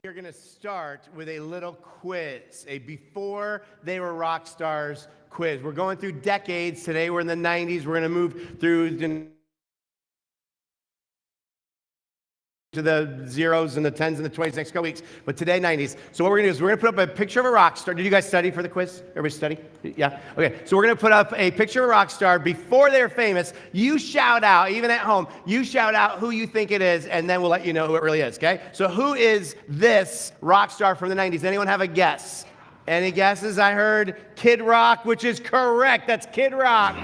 We're going to start with a little quiz, a before they were rock stars quiz. We're going through decades. Today we're in the 90s. We're going to move through to the zeros and the tens and the 20s next couple weeks. But today, 90s. So what we're going to do is we're going to put up a picture of a rock star. Did you guys study for the quiz? Everybody study? Yeah? Okay. So we're going to put up a picture of a rock star before they're famous. You shout out, even at home, you shout out who you think it is, and then we'll let you know who it really is, okay? So who is this rock star from the 90s? Anyone have a guess? Any guesses? I heard Kid Rock, which is correct. That's Kid Rock.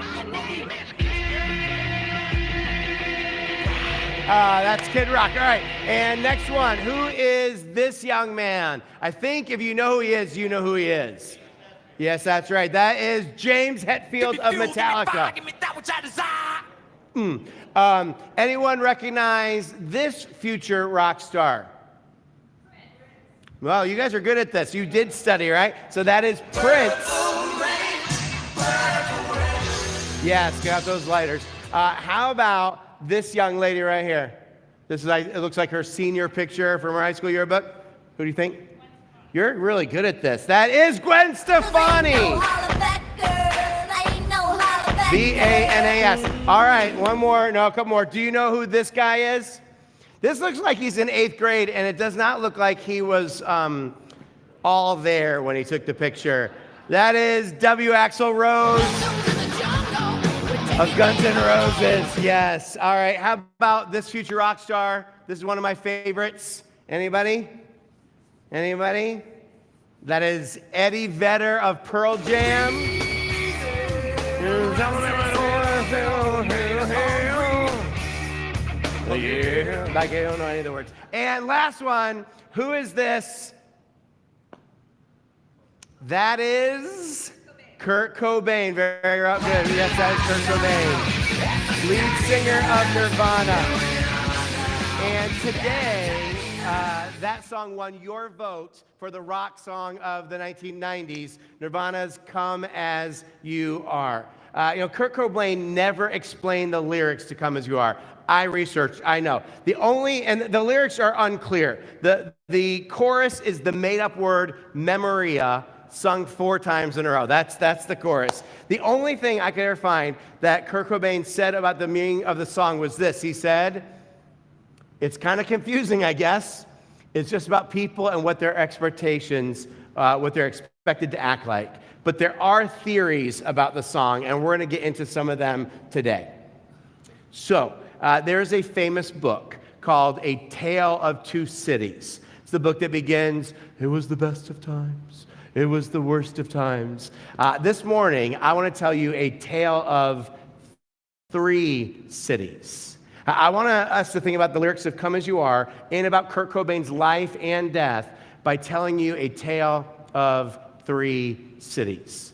That's Kid Rock. All right, and next one. Who is this young man? I think if you know who he is, you know who he is. Yes, that's right. That is James Hetfield of Metallica. Anyone recognize this future rock star? Well, you guys are good at this. You did study, right? So that is Prince. Yes, got those lighters. How about this young lady right here? This is it looks like her senior picture from her high school yearbook. Who do you think? You're really good at this. That is Gwen Stefani. V-A-N-A-S. All right, one more. No, a couple more. Do you know who this guy is? This looks like he's in 8th grade, and it does not look like he was all there when he took the picture. That is W. Axl Rose of Guns N' Roses. Yes. All right. How about this future rock star? This is one of my favorites. Anybody? Anybody? That is Eddie Vedder of Pearl Jam. Like I don't know any of the words. And last one. Who is this? That is Kurt Cobain. Very good. Yes, that is Kurt Cobain, lead singer of Nirvana. And today, that song won your vote for the rock song of the 1990s, Nirvana's Come As You Are. Kurt Cobain never explained the lyrics to Come As You Are. I researched, I know. And the lyrics are unclear. The chorus is the made-up word memoria, sung 4 times in a row. That's the chorus. The only thing I could ever find that Kurt Cobain said about the meaning of the song was this. He said, it's kind of confusing, I guess. It's just about people and what their expectations, what they're expected to act like. But there are theories about the song, and we're going to get into some of them today. So, there's a famous book called A Tale of Two Cities. It's the book that begins, it was the best of times. It was the worst of times. This morning, I want to tell you a tale of 3 cities. I want us to think about the lyrics of Come As You Are and about Kurt Cobain's life and death by telling you a tale of 3 cities.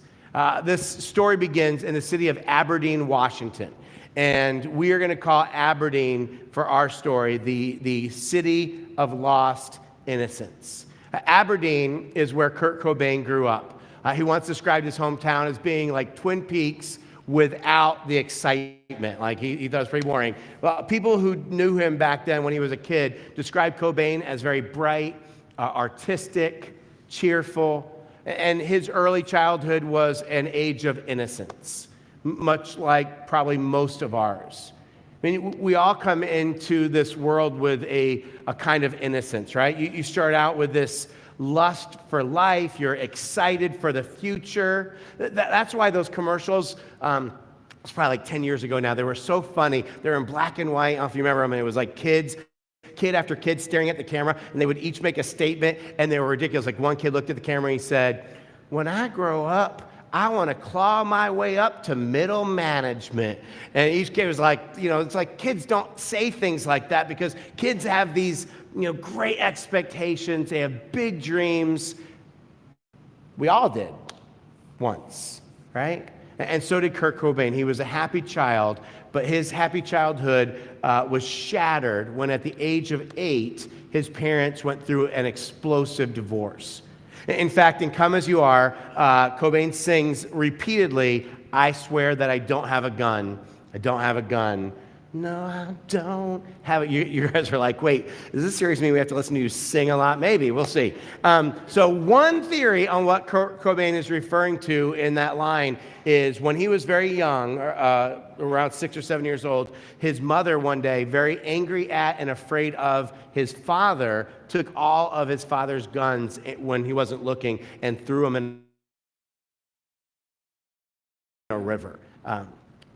This story begins in the city of Aberdeen, Washington. And we are going to call Aberdeen, for our story, the city of lost innocence. Aberdeen is where Kurt Cobain grew up. He once described his hometown as being like Twin Peaks without the excitement. Like he thought it was pretty boring. Well, people who knew him back then when he was a kid described Cobain as very bright, artistic, cheerful, and his early childhood was an age of innocence, much like probably most of ours. I mean, we all come into this world with a kind of innocence, right? You start out with this lust for life. You're excited for the future. That's why those commercials, it's probably like 10 years ago now, they were so funny. They were in black and white. I don't know if you remember them. It was like kid after kid staring at the camera, and they would each make a statement, and they were ridiculous. Like one kid looked at the camera and he said, when I grow up, I want to claw my way up to middle management. And each kid was like, it's like kids don't say things like that because kids have these, great expectations. They have big dreams. We all did once, right? And so did Kurt Cobain. He was a happy child, but his happy childhood was shattered when at the age of 8, his parents went through an explosive divorce. In fact, in Come As You Are, Cobain sings repeatedly, I swear that I don't have a gun. I don't have a gun. No, I don't have it. You guys are like, wait, does this series mean we have to listen to you sing a lot? Maybe, we'll see. So one theory on what Kurt Cobain is referring to in that line is when he was very young, around 6 or 7 years old, his mother one day, very angry at and afraid of his father, took all of his father's guns when he wasn't looking and threw them in a river.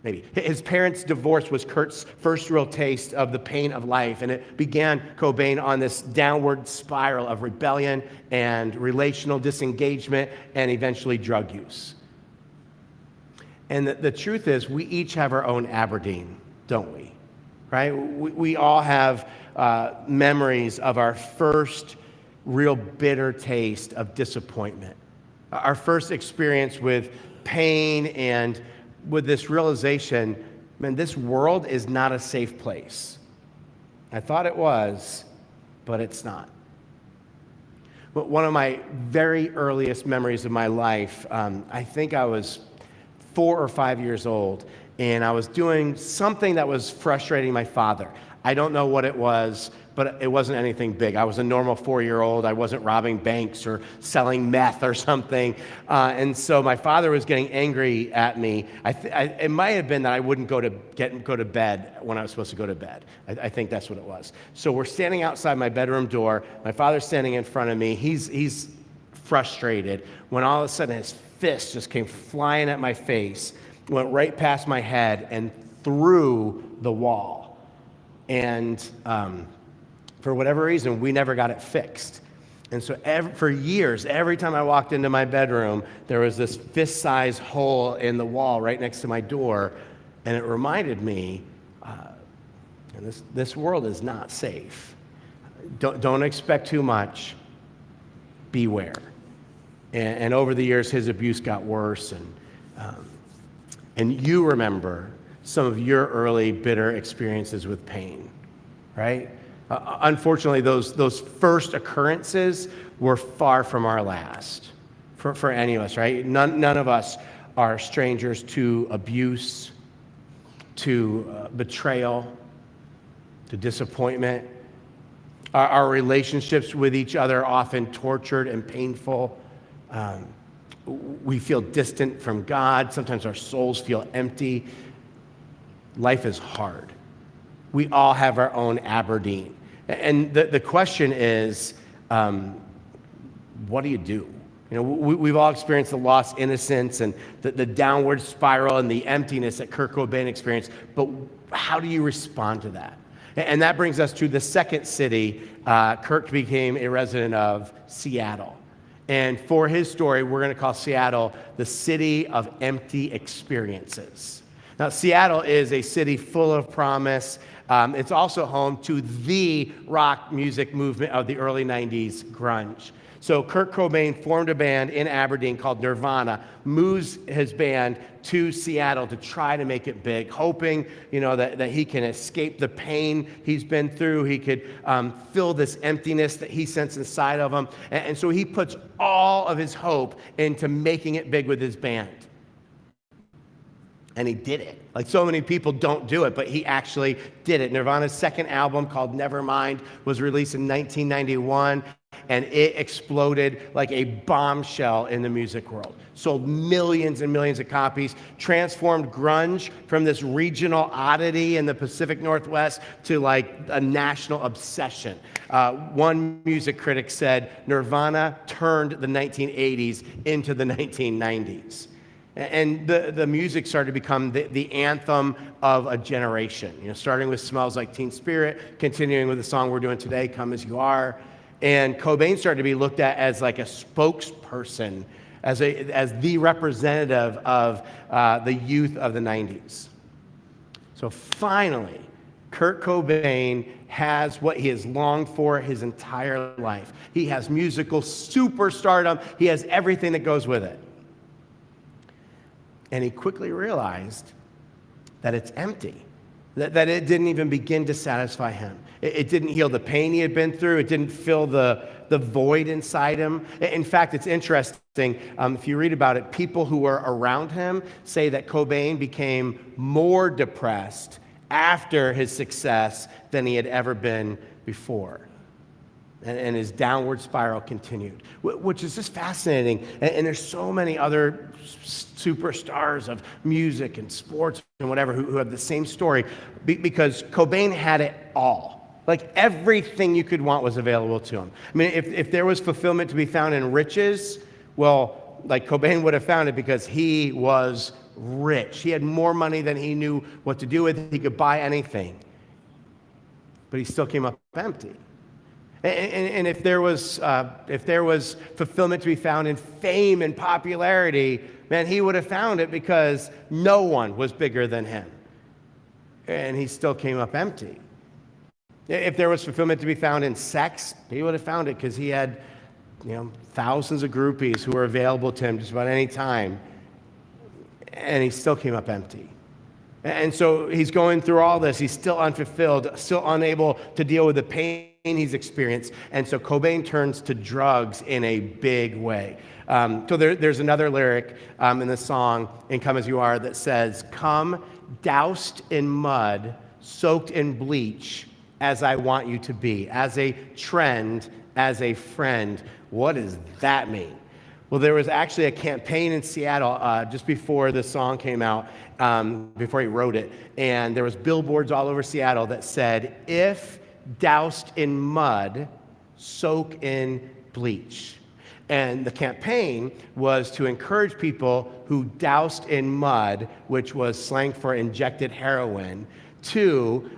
Maybe. His parents' divorce was Kurt's first real taste of the pain of life, and it began Cobain on this downward spiral of rebellion and relational disengagement and eventually drug use. And the truth is, we each have our own Aberdeen, don't we? Right? We all have memories of our first real bitter taste of disappointment, our first experience with pain and with this realization, man, this world is not a safe place. I thought it was, but it's not. But one of my very earliest memories of my life, I think I was 4 or 5 years old, and I was doing something that was frustrating my father. I don't know what it was, but it wasn't anything big. I was a normal 4-year-old. I wasn't robbing banks or selling meth or something. And so my father was getting angry at me. It might have been that I wouldn't go to bed when I was supposed to go to bed. I think that's what it was. So we're standing outside my bedroom door. My father's standing in front of me. He's frustrated when all of a sudden his fist just came flying at my face, went right past my head and through the wall. And for whatever reason, we never got it fixed. And so for years, every time I walked into my bedroom, there was this fist-sized hole in the wall right next to my door, and it reminded me, and this world is not safe. Don't expect too much. Beware. And over the years, his abuse got worse, and you remember some of your early bitter experiences with pain, right? Unfortunately, those first occurrences were far from our last for any of us, right? None of us are strangers to abuse, to betrayal, to disappointment. Our relationships with each other are often tortured and painful. We feel distant from God. Sometimes our souls feel empty. Life is hard. We all have our own Aberdeen. And the question is, what do you do? You know, we've all experienced the lost innocence and the downward spiral and the emptiness that Kurt Cobain experienced, but how do you respond to that? And that brings us to the second city Kurt became a resident of, Seattle. And for his story, we're going to call Seattle the city of empty experiences. Now, Seattle is a city full of promise. It's also home to the rock music movement of the early 90s, grunge. So Kurt Cobain formed a band in Aberdeen called Nirvana, moves his band to Seattle to try to make it big, hoping, that he can escape the pain he's been through. He could fill this emptiness that he sensed inside of him. And so he puts all of his hope into making it big with his band. And he did it. Like so many people don't do it, but he actually did it. Nirvana's second album called Nevermind was released in 1991, and it exploded like a bombshell in the music world. Sold millions and millions of copies, transformed grunge from this regional oddity in the Pacific Northwest to like a national obsession. One music critic said Nirvana turned the 1980s into the 1990s. And the music started to become the anthem of a generation, starting with Smells Like Teen Spirit, continuing with the song we're doing today, Come As You Are. And Cobain started to be looked at as like a spokesperson, as the representative of the youth of the 90s. So finally, Kurt Cobain has what he has longed for his entire life. He has musical superstardom. He has everything that goes with it. And he quickly realized that it's empty, that it didn't even begin to satisfy him. It didn't heal the pain he had been through. It didn't fill the void inside him. In fact, it's interesting. If you read about it, people who were around him say that Cobain became more depressed after his success than he had ever been before. And his downward spiral continued, which is just fascinating. And there's so many other superstars of music and sports and whatever who have the same story, because Cobain had it all. Like everything you could want was available to him. I mean, if there was fulfillment to be found in riches, well, like Cobain would have found it because he was rich. He had more money than he knew what to do with. He could buy anything. But he still came up empty. And if there was fulfillment to be found in fame and popularity, man, he would have found it because no one was bigger than him. And he still came up empty. If there was fulfillment to be found in sex, he would have found it because he had, thousands of groupies who were available to him just about any time. And he still came up empty. And so he's going through all this. He's still unfulfilled, still unable to deal with the pain he's experienced. And so Cobain turns to drugs in a big way. So there's another lyric in the song, "In Come As You Are," that says, "Come doused in mud, soaked in bleach, as I want you to be, as a trend, as a friend." What does that mean? Well, there was actually a campaign in Seattle just before the song came out, before he wrote it, and there was billboards all over Seattle that said, "If doused in mud, soak in bleach." And the campaign was to encourage people who doused in mud, which was slang for injected heroin, to,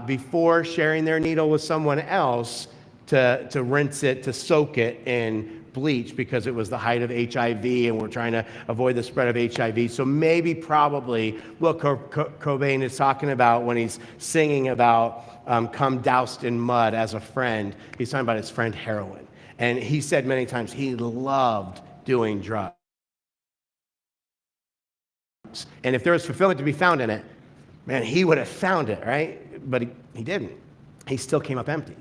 before sharing their needle with someone else, to rinse it, to soak it in bleach, because it was the height of HIV and we're trying to avoid the spread of HIV. So maybe probably what Cobain is talking about when he's singing about come doused in mud as a friend, he's talking about his friend heroin. And he said many times he loved doing drugs. And if there was fulfillment to be found in it, man, he would have found it, right? But he didn't. He still came up empty.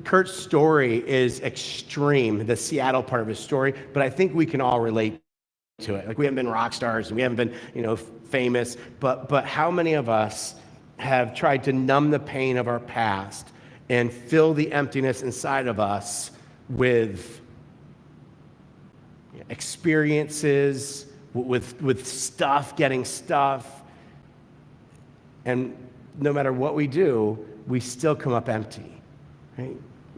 Kurt's story is extreme, the Seattle part of his story, but I think we can all relate to it. Like, we haven't been rock stars and we haven't been, famous, but how many of us have tried to numb the pain of our past and fill the emptiness inside of us with experiences, with stuff, getting stuff, and no matter what we do, we still come up empty. Right?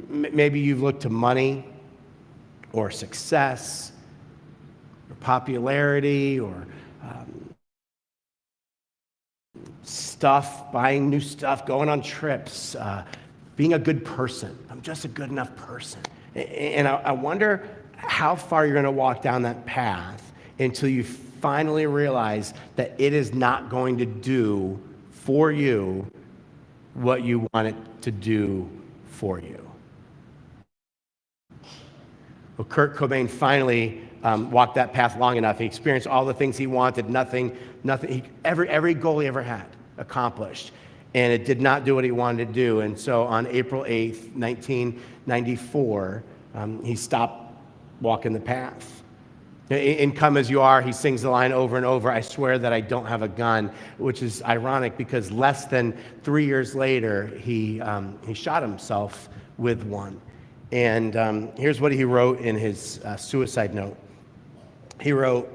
Maybe you've looked to money or success or popularity or stuff, buying new stuff, going on trips, being a good person. I'm just a good enough person. And I wonder how far you're going to walk down that path until you finally realize that it is not going to do for you what you want it to do for you. Well, Kurt Cobain finally walked that path long enough. He experienced all the things he wanted, every goal he ever had accomplished, and it did not do what he wanted to do. And so on April 8th, 1994, he stopped walking the path. In Come As You Are, he sings the line over and over, "I swear that I don't have a gun," which is ironic because less than 3 years later, he shot himself with one. And here's what he wrote in his suicide note. He wrote,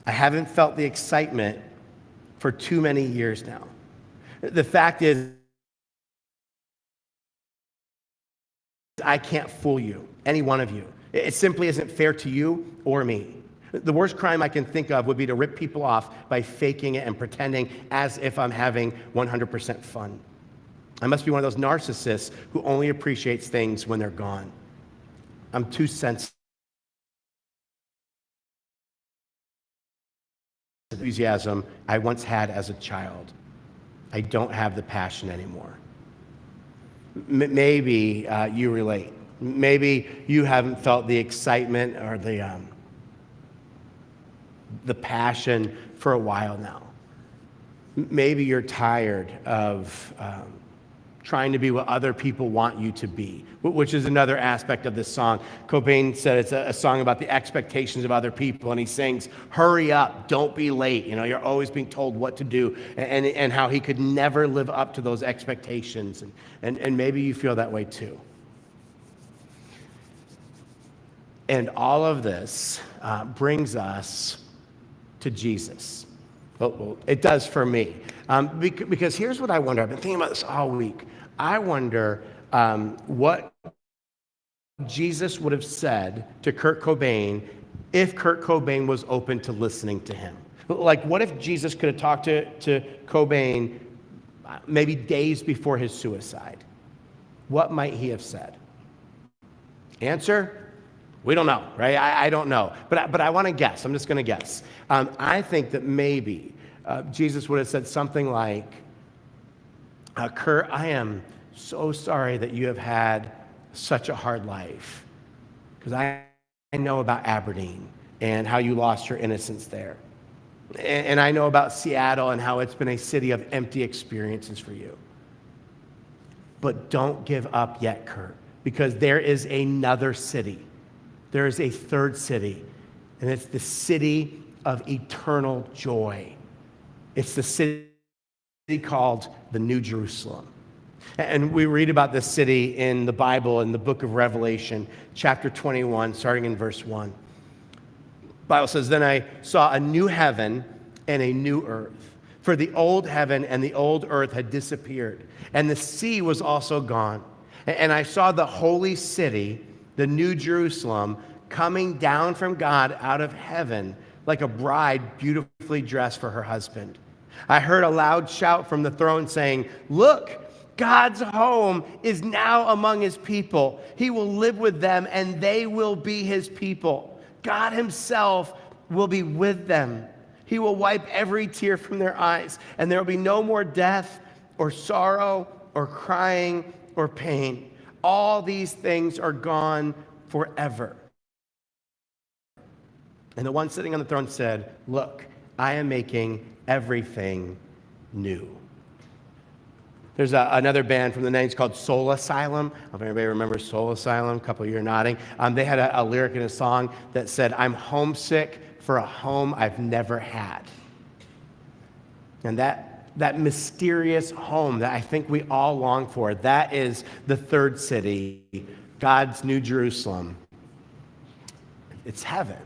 "I haven't felt the excitement for too many years now. The fact is, I can't fool you, any one of you. It simply isn't fair to you or me. The worst crime I can think of would be to rip people off by faking it and pretending as if I'm having 100% fun. I must be one of those narcissists who only appreciates things when they're gone. I'm too sensitive. Enthusiasm I once had as a child. I don't have the passion anymore." Maybe you relate. Maybe you haven't felt the excitement or the passion for a while now. Maybe you're tired of trying to be what other people want you to be, which is another aspect of this song. Cobain said it's a song about the expectations of other people, and he sings, hurry up, don't be late. You're always being told what to do, and how he could never live up to those expectations. And maybe you feel that way too. And all of this brings us to Jesus. Well, it does for me. Because here's what I wonder. I've been thinking about this all week. I wonder what Jesus would have said to Kurt Cobain if Kurt Cobain was open to listening to him. Like, what if Jesus could have talked to Cobain maybe days before his suicide? What might he have said? Answer? We don't know, right? I don't know. But I want to guess. I'm just going to guess. I think that maybe Jesus would have said something like, Kurt, I am so sorry that you have had such a hard life, because I know about Aberdeen and how you lost your innocence there. And I know about Seattle and how it's been a city of empty experiences for you. But don't give up yet, Kurt, because there is another city. There is a third city, and it's the city of eternal joy. It's the city called the New Jerusalem. And we read about this city in the Bible, in the book of Revelation, chapter 21, starting in verse 1. The Bible says, then I saw a new heaven and a new earth, for the old heaven and the old earth had disappeared, and the sea was also gone. And I saw the holy city, the New Jerusalem, coming down from God out of heaven, like a bride beautifully dressed for her husband. I heard a loud shout from the throne saying, look, God's home is now among his people. He will live with them, and they will be his people. God himself will be with them. He will wipe every tear from their eyes, and there will be no more death or sorrow or crying or pain. All these things are gone forever. And the one sitting on the throne said, look, I am making everything new. There's another band from the 90s called Soul Asylum. I don't know if anybody remembers Soul Asylum. A couple of you are nodding. They had a lyric in a song that said, I'm homesick for a home I've never had. And that mysterious home that I think we all long for, that is the third city, God's New Jerusalem. It's heaven.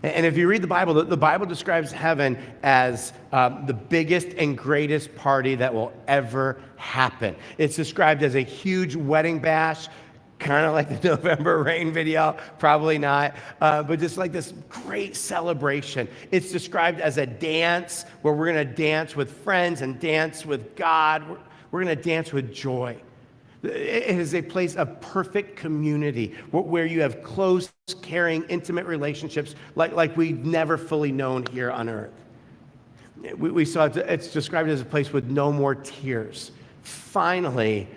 And if you read the Bible describes heaven as the biggest and greatest party that will ever happen. It's described as a huge wedding bash, kind of like the November Rain video, probably not, but just like this great celebration. It's described as a dance where we're going to dance with friends and dance with God. We're going to dance with joy. It is a place of perfect community where you have close, caring, intimate relationships like we've never fully known here on earth. We saw it's described as a place with no more tears. Finally,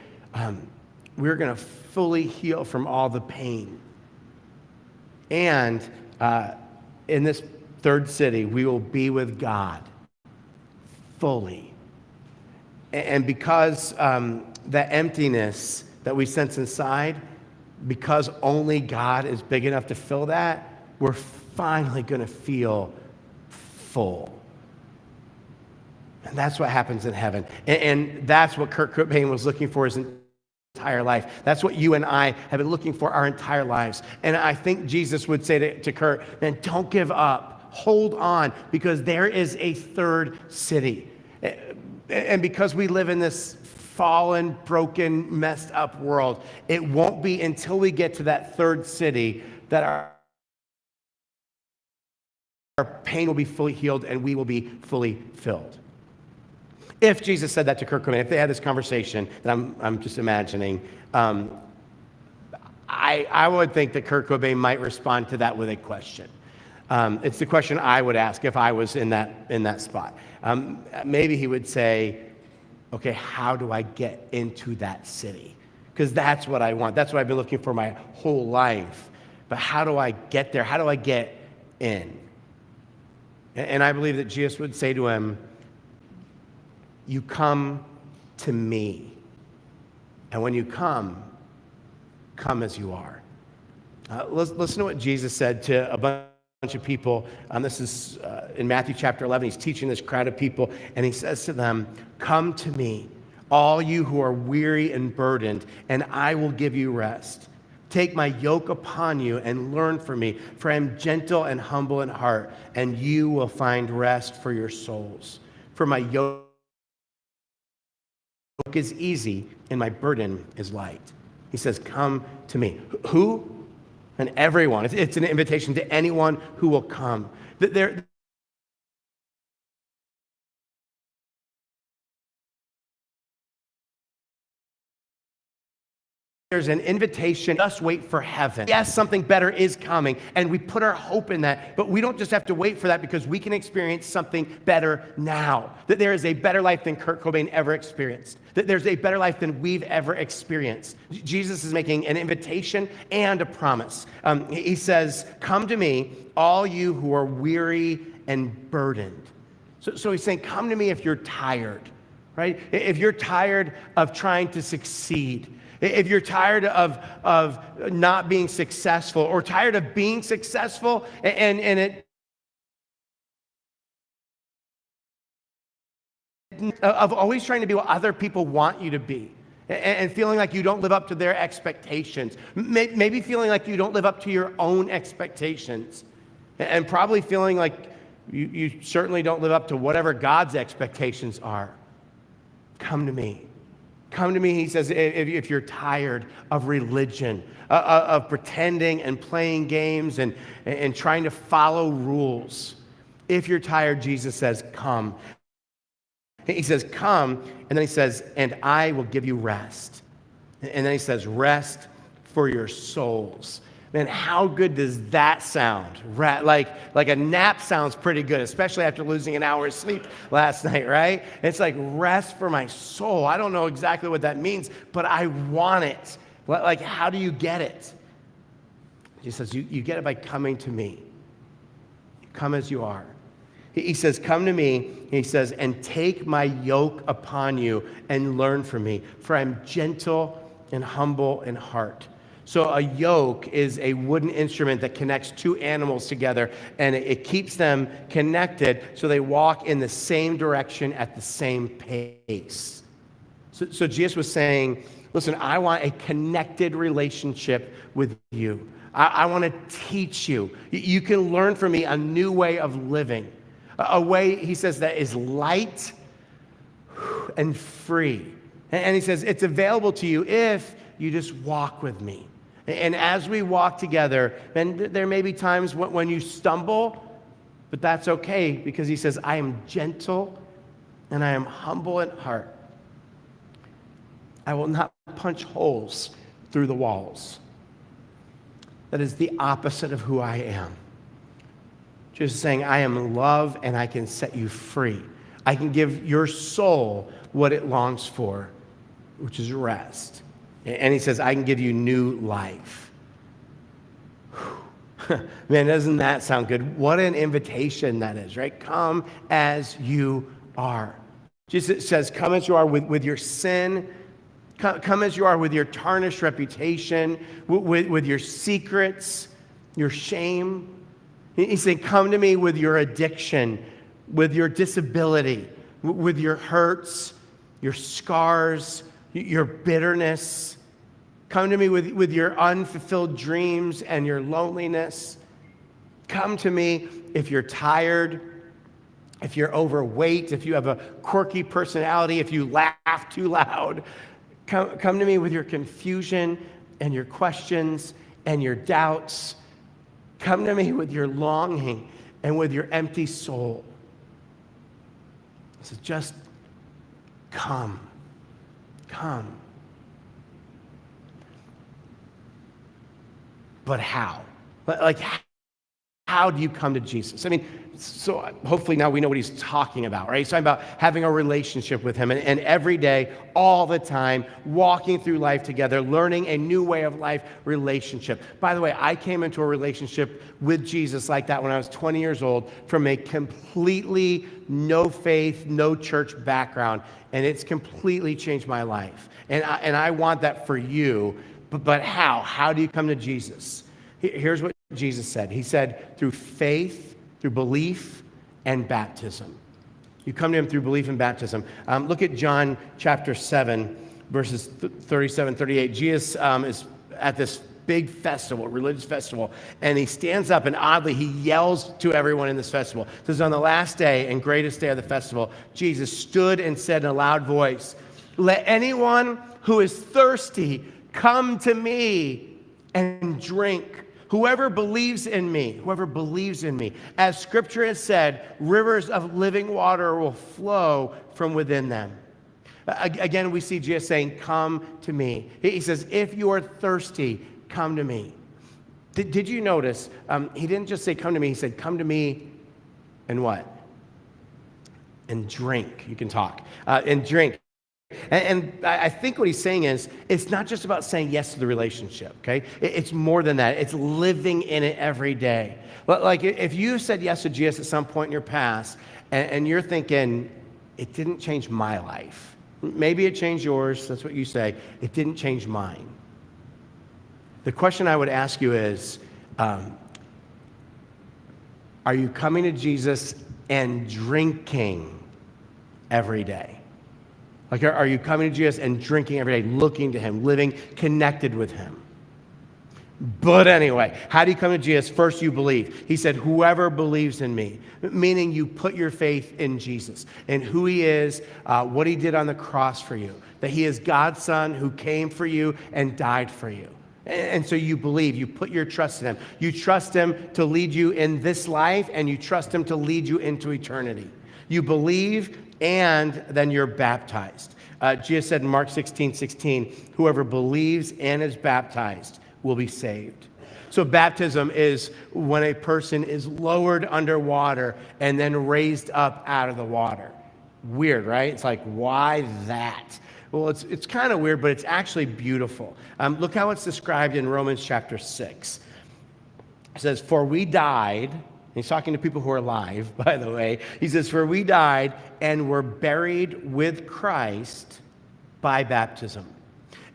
we're going to fully heal from all the pain. And in this third city, we will be with God fully. And because that emptiness that we sense inside, because only God is big enough to fill that, we're finally going to feel full. And that's what happens in heaven. And that's what Kurt Cobain was looking for his entire life. That's what you and I have been looking for our entire lives. And I think Jesus would say to Kurt, man, don't give up. Hold on, because there is a third city. And because we live in this fallen, broken, messed up world, it won't be until we get to that third city that our pain will be fully healed and we will be fully filled. If Jesus said that to Kurt Cobain, if they had this conversation that I'm just imagining, I would think that Kurt Cobain might respond to that with a question. It's the question I would ask if I was in that spot. Maybe he would say, okay, how do I get into that city? Because that's what I want. That's what I've been looking for my whole life. But how do I get there? How do I get in? And I believe that Jesus would say to him, you come to me. And when you come as you are. Listen to what Jesus said to a bunch of people. This is in Matthew chapter 11. He's teaching this crowd of people, and he says to them, "Come to me, all you who are weary and burdened, and I will give you rest. Take my yoke upon you and learn from me, for I am gentle and humble in heart, and you will find rest for your souls. For my yoke is easy and my burden is light." He says, "Come to me." Who? And everyone. It's an invitation to anyone who will come. There's an invitation, just wait for heaven. Yes, something better is coming, and we put our hope in that, but we don't just have to wait for that, because we can experience something better now. That there is a better life than Kurt Cobain ever experienced. That there's a better life than we've ever experienced. Jesus is making an invitation and a promise. He says, "Come to me, all you who are weary and burdened." So he's saying, come to me if you're tired, right? If you're tired of trying to succeed, if you're tired of not being successful, or tired of being successful and it of always trying to be what other people want you to be, and feeling like you don't live up to their expectations, maybe feeling like you don't live up to your own expectations, and probably feeling like you certainly don't live up to whatever God's expectations are. Come to me. Come to me, he says, if you're tired of religion, of pretending and playing games and trying to follow rules. If you're tired, Jesus says, come. He says, come, and then he says, and I will give you rest. And then he says, rest for your souls. Man, how good does that sound? Like a nap sounds pretty good, especially after losing an hour's sleep last night, right? It's like rest for my soul. I don't know exactly what that means, but I want it. Like, how do you get it? He says, you get it by coming to me. Come as you are. He says, come to me, he says, and take my yoke upon you and learn from me, for I'm gentle and humble in heart. So a yoke is a wooden instrument that connects two animals together, and it keeps them connected so they walk in the same direction at the same pace. So Jesus was saying, listen, I want a connected relationship with you. I want to teach you. You can learn from me a new way of living, a way, he says, that is light and free. And he says, it's available to you if you just walk with me. And as we walk together, then there may be times when you stumble, but that's okay, because he says, I am gentle and I am humble in heart. I will not punch holes through the walls. That is the opposite of who I am. Just saying, I am love and I can set you free. I can give your soul what it longs for, which is rest. And he says, I can give you new life. Man, doesn't that sound good? What an invitation that is, right? Come as you are. Jesus says, come as you are with your sin. Come as you are with your tarnished reputation, with your secrets, your shame. He's saying, come to me with your addiction, with your disability, with your hurts, your scars, your bitterness. Come to me with your unfulfilled dreams and your loneliness. Come to me if you're tired, if you're overweight, if you have a quirky personality, if you laugh too loud. Come to me with your confusion and your questions and your doubts. Come to me with your longing and with your empty soul. So just come. Come. But how? Like, how do you come to Jesus? I mean, so hopefully now we know what he's talking about, right? He's talking about having a relationship with him and every day, all the time, walking through life together, learning a new way of life relationship. By the way, I came into a relationship with Jesus like that when I was 20 years old from a completely no faith, no church background, and it's completely changed my life. And I want that for you, but how? How do you come to Jesus? Here's what Jesus said. He said, through faith, through belief, and baptism. You come to him through belief and baptism. Look at John chapter 7, verses 37, 38. Jesus is at this big festival, religious festival, and he stands up and oddly he yells to everyone in this festival. It says, on the last day and greatest day of the festival, Jesus stood and said in a loud voice, let anyone who is thirsty come to me and drink. Whoever believes in me, as scripture has said, rivers of living water will flow from within them. Again, we see Jesus saying, come to me. He says, if you are thirsty, come to me. Did you notice, he didn't just say come to me, he said come to me and what? And drink. You can talk. And drink. And I think what he's saying is, it's not just about saying yes to the relationship, okay? It's more than that. It's living in it every day. Like if you said yes to Jesus at some point in your past, and you're thinking, it didn't change my life. Maybe it changed yours, that's what you say. It didn't change mine. The question I would ask you is, are you coming to Jesus and drinking every day? Like, are you coming to Jesus and drinking every day, looking to him, living connected with him? But anyway, how do you come to Jesus? First, you believe. He said, whoever believes in me, meaning you put your faith in Jesus and who he is, what he did on the cross for you, that he is God's son who came for you and died for you. And so you believe, you put your trust in him. You trust him to lead you in this life, and you trust him to lead you into eternity. You believe, and then you're baptized. Jesus said in Mark 16:16, whoever believes and is baptized will be saved. So baptism is when a person is lowered underwater and then raised up out of the water. Weird, right? It's like, why that? Well, it's kind of weird, but it's actually beautiful. Look how it's described in Romans chapter 6. It says, for we died. He's talking to people who are alive, by the way. He says, for we died and were buried with Christ by baptism.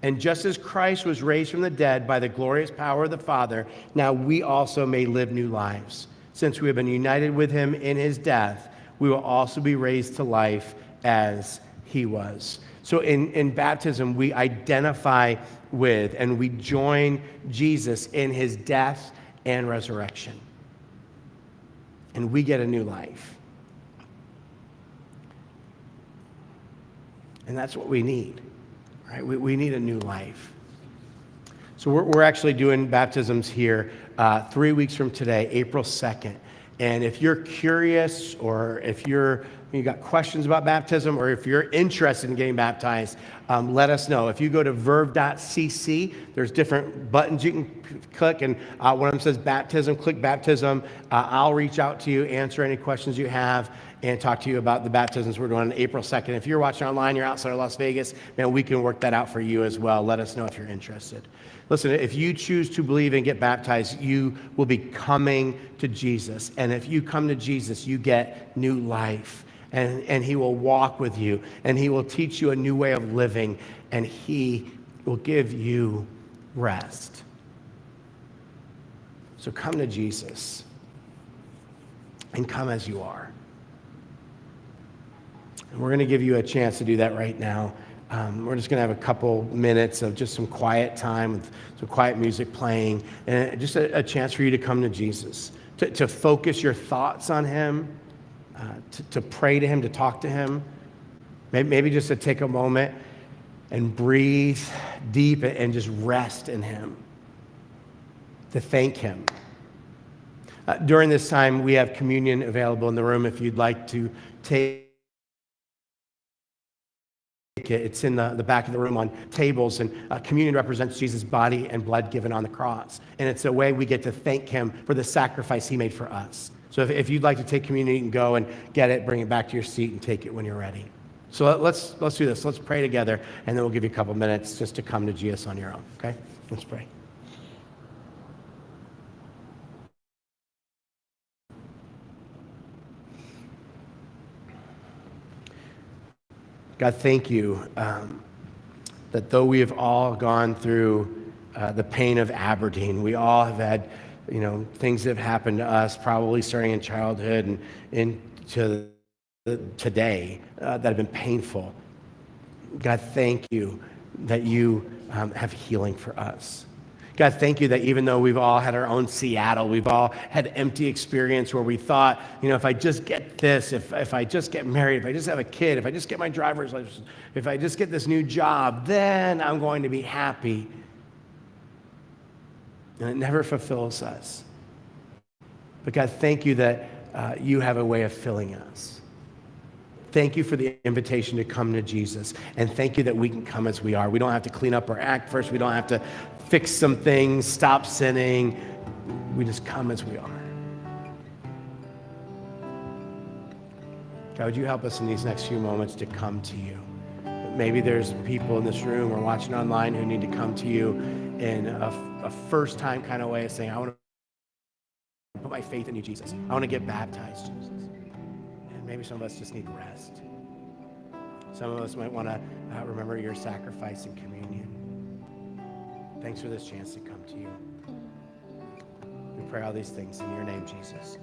And just as Christ was raised from the dead by the glorious power of the Father, now we also may live new lives. Since we have been united with him in his death, we will also be raised to life as he was. So in baptism, we identify with and we join Jesus in his death and resurrection. And we get a new life. And that's what we need, right? We need a new life. So we're actually doing baptisms here 3 weeks from today, April 2nd. And if you're curious, or if you got questions about baptism, or if you're interested in getting baptized, let us know. If you go to verve.cc, there's different buttons you can click, and one of them says baptism, click baptism. I'll reach out to you, answer any questions you have, and talk to you about the baptisms we're doing on April 2nd. If you're watching online, you're outside of Las Vegas, man, we can work that out for you as well. Let us know if you're interested. Listen, if you choose to believe and get baptized, you will be coming to Jesus. And if you come to Jesus, you get new life. And he will walk with you, and he will teach you a new way of living, and he will give you rest. So come to Jesus, and come as you are. And we're going to give you a chance to do that right now. We're just going to have a couple minutes of just some quiet time with some quiet music playing, and just a chance for you to come to Jesus, to focus your thoughts on him, to pray to him, to talk to him. Maybe just to take a moment and breathe deep and just rest in him, to thank him. During this time, we have communion available in the room if you'd like to take it. It's in the back of the room on tables, and communion represents Jesus' body and blood given on the cross. And it's a way we get to thank him for the sacrifice he made for us. So if you'd like to take communion, you can go and get it, bring it back to your seat, and take it when you're ready. So let's do this. Let's pray together, and then we'll give you a couple minutes just to come to Jesus on your own, okay? Let's pray. God, thank you that though we have all gone through the pain of Aberdeen, we all have had, things that have happened to us, probably starting in childhood and into today that have been painful. God, thank you that you have healing for us. God, thank you that even though we've all had our own Seattle, we've all had empty experience where we thought, if I just get this, if I just get married, if I just have a kid, if I just get my driver's license, if I just get this new job, then I'm going to be happy. And it never fulfills us. But God, thank you that you have a way of filling us. Thank you for the invitation to come to Jesus. And thank you that we can come as we are. We don't have to clean up our act first. We don't have to fix some things, stop sinning. We just come as we are. God, would you help us in these next few moments to come to you? Maybe there's people in this room or watching online who need to come to you in a first-time kind of way of saying, I want to put my faith in you, Jesus. I want to get baptized, Jesus. And maybe some of us just need rest. Some of us might want to remember your sacrifice in communion. Thanks for this chance to come to you. We pray all these things in your name, Jesus.